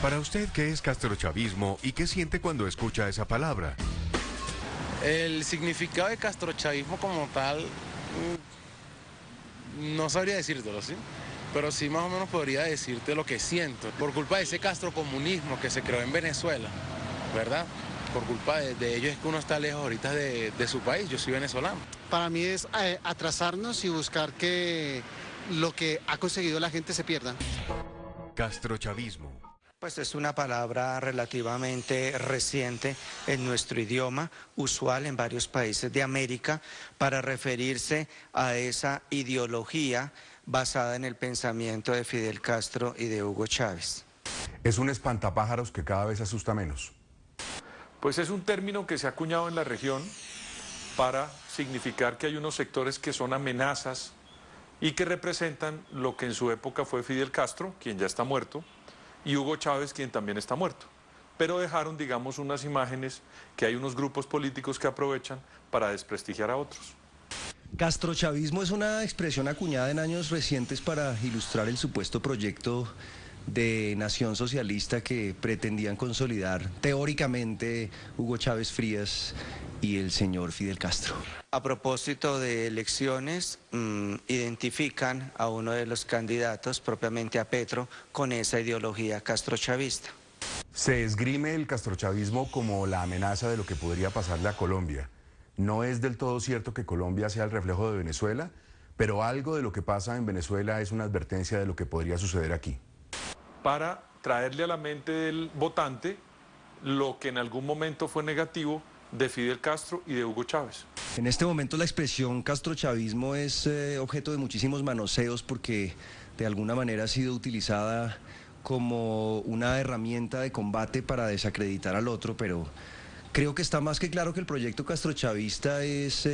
Para usted, ¿qué es castrochavismo y qué siente cuando escucha esa palabra? El significado de castrochavismo como tal, no sabría decírtelo, ¿sí? Pero sí más o menos podría decirte lo que siento. Por culpa de ese castrocomunismo que se creó en Venezuela, ¿verdad? Por culpa de ello es que uno está lejos ahorita de su país. Yo soy venezolano. Para mí es atrasarnos y buscar que lo que ha conseguido la gente se pierda. Castrochavismo. Pues es una palabra relativamente reciente en nuestro idioma, usual en varios países de América, para referirse a esa ideología basada en el pensamiento de Fidel Castro y de Hugo Chávez. Es un espantapájaros que cada vez asusta menos. Pues es un término que se ha acuñado en la región para significar que hay unos sectores que son amenazas y que representan lo que en su época fue Fidel Castro, quien ya está muerto, y Hugo Chávez, quien también está muerto. Pero dejaron, digamos, unas imágenes que hay unos grupos políticos que aprovechan para desprestigiar a otros. Castrochavismo es una expresión acuñada en años recientes para ilustrar el supuesto proyecto de nación socialista que pretendían consolidar teóricamente Hugo Chávez Frías y el señor Fidel Castro. A propósito de elecciones, identifican a uno de los candidatos, propiamente a Petro, con esa ideología castrochavista. Se esgrime el castrochavismo como la amenaza de lo que podría pasarle a Colombia. No es del todo cierto que Colombia sea el reflejo de Venezuela, pero algo de lo que pasa en Venezuela es una advertencia de lo que podría suceder aquí. Para traerle a la mente del votante lo que en algún momento fue negativo de Fidel Castro y de Hugo Chávez. En este momento la expresión castrochavismo es objeto de muchísimos manoseos porque de alguna manera ha sido utilizada como una herramienta de combate para desacreditar al otro, pero creo que está más que claro que el proyecto castrochavista es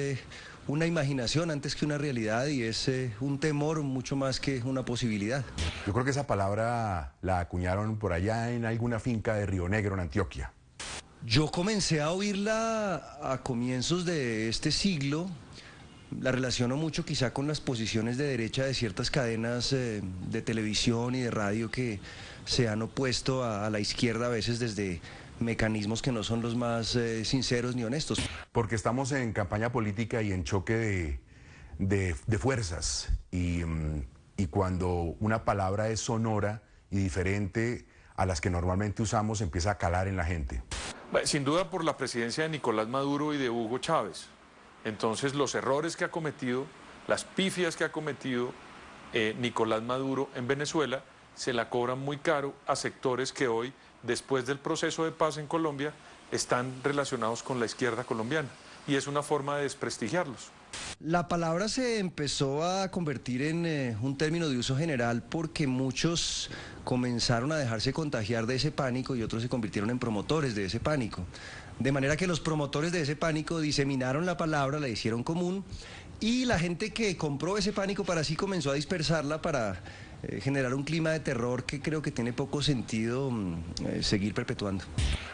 una imaginación antes que una realidad y es un temor mucho más que una posibilidad. Yo creo que esa palabra la acuñaron por allá en alguna finca de Río Negro, en Antioquia. Yo comencé a oírla a comienzos de este siglo. La relaciono mucho quizá con las posiciones de derecha de ciertas cadenas de televisión y de radio que se han opuesto a la izquierda a veces desde mecanismos que no son los más sinceros ni honestos. Porque estamos en campaña política y en choque de fuerzas y cuando una palabra es sonora y diferente a las que normalmente usamos empieza a calar en la gente. Sin duda por la presidencia de Nicolás Maduro y de Hugo Chávez. Entonces los errores que ha cometido, las pifias que ha cometido Nicolás Maduro en Venezuela se la cobran muy caro a sectores que hoy, después del proceso de paz en Colombia, están relacionados con la izquierda colombiana y es una forma de desprestigiarlos. La palabra se empezó a convertir en un término de uso general porque muchos comenzaron a dejarse contagiar de ese pánico y otros se convirtieron en promotores de ese pánico. De manera que los promotores de ese pánico diseminaron la palabra, la hicieron común y la gente que compró ese pánico para sí comenzó a dispersarla para generar un clima de terror que creo que tiene poco sentido seguir perpetuando.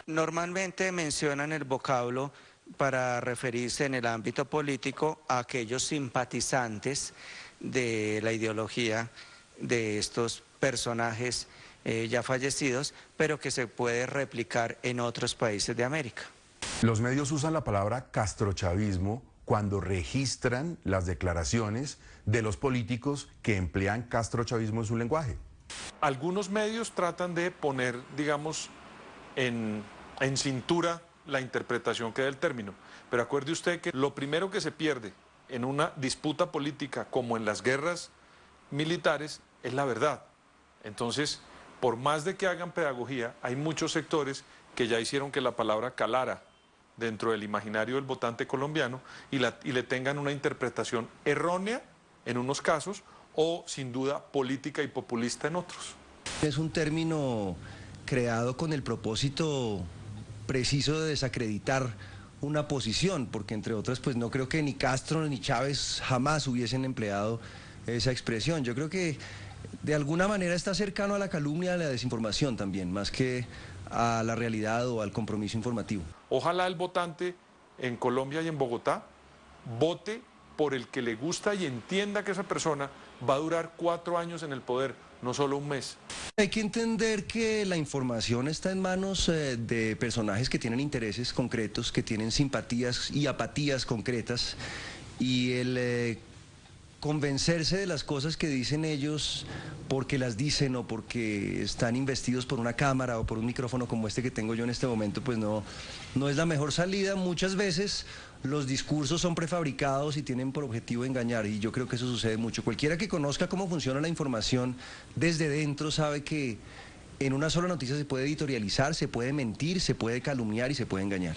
Normalmente mencionan el vocablo para referirse en el ámbito político a aquellos simpatizantes de la ideología de estos personajes ya fallecidos, pero que se puede replicar en otros países de América. Los medios usan la palabra castrochavismo cuando registran las declaraciones de los políticos que emplean castrochavismo en su lenguaje. Algunos medios tratan de poner, digamos, en cintura la interpretación que da el término, pero acuerde usted que lo primero que se pierde en una disputa política como en las guerras militares es la verdad. Entonces, por más de que hagan pedagogía, hay muchos sectores que ya hicieron que la palabra calara dentro del imaginario del votante colombiano y le tengan una interpretación errónea en unos casos o sin duda política y populista en otros. Es un término creado con el propósito preciso de desacreditar una posición, porque entre otras pues no creo que ni Castro ni Chávez jamás hubiesen empleado esa expresión. Yo creo que de alguna manera está cercano a la calumnia, a la desinformación también, más que a la realidad o al compromiso informativo. Ojalá el votante en Colombia y en Bogotá vote por el que le gusta y entienda que esa persona va a durar 4 años en el poder, no solo un mes. Hay que entender que la información está en manos de personajes que tienen intereses concretos, que tienen simpatías y apatías concretas, y el convencerse de las cosas que dicen ellos porque las dicen o porque están investidos por una cámara o por un micrófono como este que tengo yo en este momento, pues no es la mejor salida. Muchas veces los discursos son prefabricados y tienen por objetivo engañar, y yo creo que eso sucede mucho. Cualquiera que conozca cómo funciona la información desde dentro sabe que en una sola noticia se puede editorializar, se puede mentir, se puede calumniar y se puede engañar.